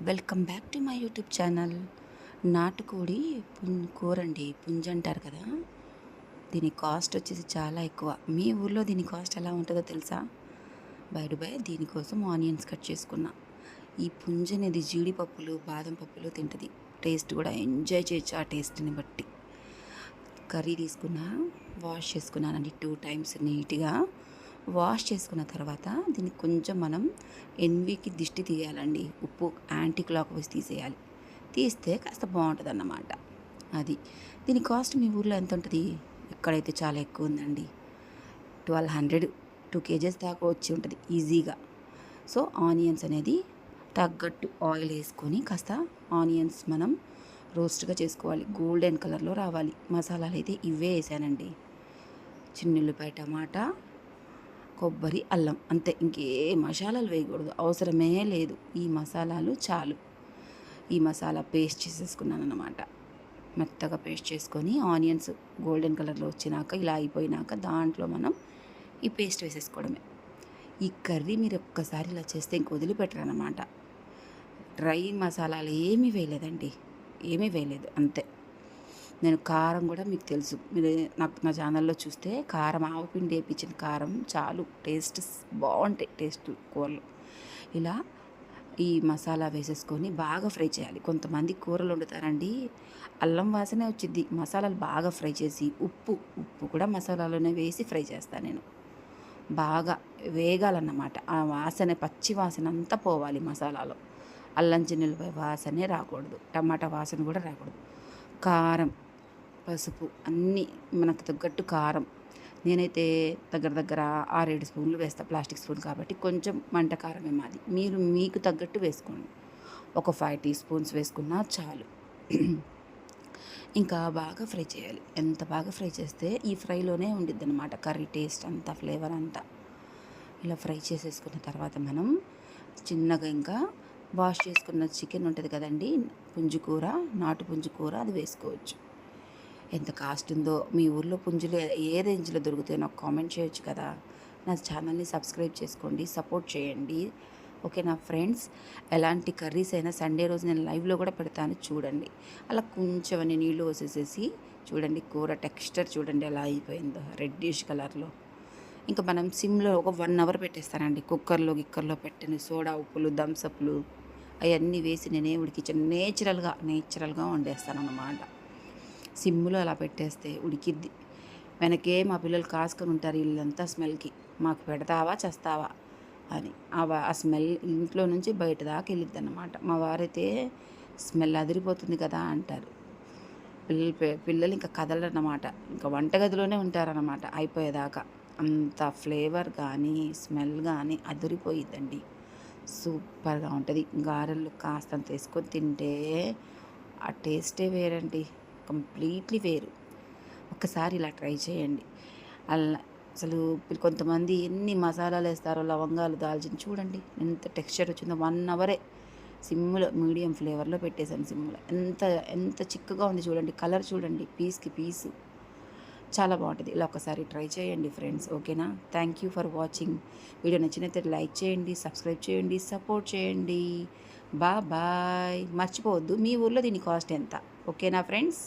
Welcome back to my YouTube channel. నాటుకోడి కూర అండి, పుంజ అంటారు కదా. దీని కాస్ట్ వచ్చేసి చాలా ఎక్కువ. మీ ఊర్లో దీని కాస్ట్ ఎలా ఉంటుందో తెలుసా? బై దీనికోసం ఆనియన్స్ కట్ చేసుకున్నా. ఈ పుంజ అనేది జీడిపప్పులు బాదం పప్పులు తింటుంది. టేస్ట్ కూడా ఎంజాయ్ చేయొచ్చు ఆ టేస్ట్ని బట్టి. కర్రీ తీసుకున్నా, వాష్ చేసుకున్నానండి 2 టైమ్స్ నీట్గా. వాష్ చేసుకున్న తర్వాత దీనికి కొంచెం మనం ఎన్వికి దిష్టి తీయాలండి. ఉప్పు యాంటీ క్లాక్ వైజ్ తీసేయాలి. తీస్తే కాస్త బాగుంటుంది అన్నమాట. అది దీని కాస్ట్ మీ ఊర్లో ఎంత ఉంటుంది? ఇక్కడైతే చాలా ఎక్కువ ఉందండి. 1200 2 కేజెస్ దాకా వచ్చి ఉంటుంది ఈజీగా. సో ఆనియన్స్ అనేది తగ్గట్టు ఆయిల్ వేసుకొని కాస్త ఆనియన్స్ మనం రోస్ట్గా చేసుకోవాలి. గోల్డెన్ కలర్లో రావాలి. మసాలాలు అయితే ఇవే వేసానండి. చిన్నుల్లిపాయ, టమాటా, కొబ్బరి, అల్లం, అంతే. ఇంకే మసాలాలు వేయకూడదు, అవసరమే లేదు. ఈ మసాలాలు చాలు. ఈ మసాలా పేస్ట్ చేసేసుకున్నాను అన్నమాట. మెత్తగా పేస్ట్ చేసుకొని ఆనియన్స్ గోల్డెన్ కలర్లో వచ్చినాక, ఇలా అయిపోయినాక దాంట్లో మనం ఈ పేస్ట్ వేసేసుకోవడమే. ఈ కర్రీ మీరు ఒక్కసారి ఇలా చేస్తే ఇంక వదిలిపెట్టరన్నమాట. డ్రై మసాలాలు ఏమీ వేయలేదండి, ఏమీ వేయలేదు, అంతే. నేను కారం కూడా మీకు తెలుసు, మీరు నాకు నా ఛానల్లో చూస్తే కారం ఆవపిండి వేయించిన కారం చాలు. టేస్ట్ బాగుంటాయి టేస్ట్ కూరలు. ఇలా ఈ మసాలా వేసేసుకొని బాగా ఫ్రై చేయాలి. కొంతమంది కూరలు వండుతారండి, అల్లం వాసనే వచ్చింది. మసాలాలు బాగా ఫ్రై చేసి ఉప్పు కూడా మసాలాలోనే వేసి ఫ్రై చేస్తాను నేను. బాగా వేగాలన్నమాట. ఆ వాసన, పచ్చి వాసన అంతా పోవాలి మసాలాలో. అల్లం చిన్నులపై వాసనే రాకూడదు, టమాటా వాసన కూడా రాకూడదు. కారం, పసుపు అన్నీ మనకు తగ్గట్టు కారం. నేనైతే దగ్గర 6-7 స్పూన్లు వేస్తాను, ప్లాస్టిక్ స్పూన్ కాబట్టి కొంచెం మంట కారమే మాది. మీరు మీకు తగ్గట్టు వేసుకోండి. ఒక 5 టీ స్పూన్స్ వేసుకున్నా చాలు. ఇంకా బాగా ఫ్రై చేయాలి. ఎంత బాగా ఫ్రై చేస్తే ఈ ఫ్రైలోనే ఉండిద్ది అనమాట కర్రీ టేస్ట్ అంతా, ఫ్లేవర్ అంతా. ఇలా ఫ్రై చేసేసుకున్న తర్వాత మనం చిన్నగా ఇంకా వాష్ చేసుకున్న చికెన్ ఉంటుంది కదండి, పుంజుకూర, నాటు పుంజుకూర, అది వేసుకోవచ్చు. ఎంత కాస్ట్ ఉందో మీ ఊర్లో పుంజులు ఏ రేంజ్లో దొరుకుతాయో నాకు కామెంట్ చేయొచ్చు కదా. నా ఛానల్ని సబ్స్క్రైబ్ చేసుకోండి, సపోర్ట్ చేయండి. ఓకే నా ఫ్రెండ్స్. ఎలాంటి కర్రీస్ అయినా సండే రోజు నేను లైవ్లో కూడా పెడతాను, చూడండి. అలా కొంచెం అన్ని నీళ్ళు పోసేసేసి చూడండి, కూర టెక్స్చర్ చూడండి ఎలా అయిపోయిందో, రెడ్డిష్ కలర్లో. ఇంకా మనం సిమ్లో ఒక 1 అవర్ పెట్టేస్తానండి. గిక్కర్లో పెట్టని సోడా ఉప్పులు, థమ్సప్లు అవన్నీ వేసి నేనే ఉడికించాను. నేచురల్గా వండేస్తాను అన్నమాట. సిమ్లో అలా పెట్టేస్తే ఉడికిద్ది. వెనకే మా పిల్లలు కాసుకొని ఉంటారు ఇల్లంతా స్మెల్కి, మాకు పెడతావా చేస్తావా అని. ఆ స్మెల్ ఇంట్లో నుంచి బయట దాకా వెళ్ళిద్ది అన్నమాట. మా వారైతే స్మెల్ అదిరిపోతుంది కదా అంటారు. పిల్లలు ఇంకా కదలరన్నమాట, ఇంకా వంటగదిలోనే ఉంటారన్నమాట అయిపోయేదాకా. అంత ఫ్లేవర్ కానీ స్మెల్ కానీ అదిరిపోయిద్దండి. సూపర్గా ఉంటుంది. గారెలు కాస్తంత వేసుకొని తింటే ఆ టేస్టే వేరండి, కంప్లీట్లీ వేరు. ఒక్కసారి ఇలా ట్రై చేయండి. అలా అసలు కొంతమంది ఎన్ని మసాలాలు వేస్తారో, లవంగాలు, దాల్చిన, చూడండి ఎంత టెక్స్చర్ వచ్చిందో. 1 అవరే సిమ్లో మీడియం ఫ్లేవర్లో పెట్టేశాను. సిమ్లో ఎంత ఎంత చిక్కగా ఉంది చూడండి, కలర్ చూడండి, పీస్కి పీసు చాలా బాగుంటుంది. ఇలా ఒకసారి ట్రై చేయండి ఫ్రెండ్స్, ఓకేనా. Thank you for watching. Video నచ్చినట్లయితే లైక్ చేయండి, సబ్స్క్రైబ్ చేయండి, సపోర్ట్ చేయండి. బాయ్. మర్చిపోవద్దు మీ ఊర్లో దీని కాస్ట్ ఎంత, ఓకేనా ఫ్రెండ్స్.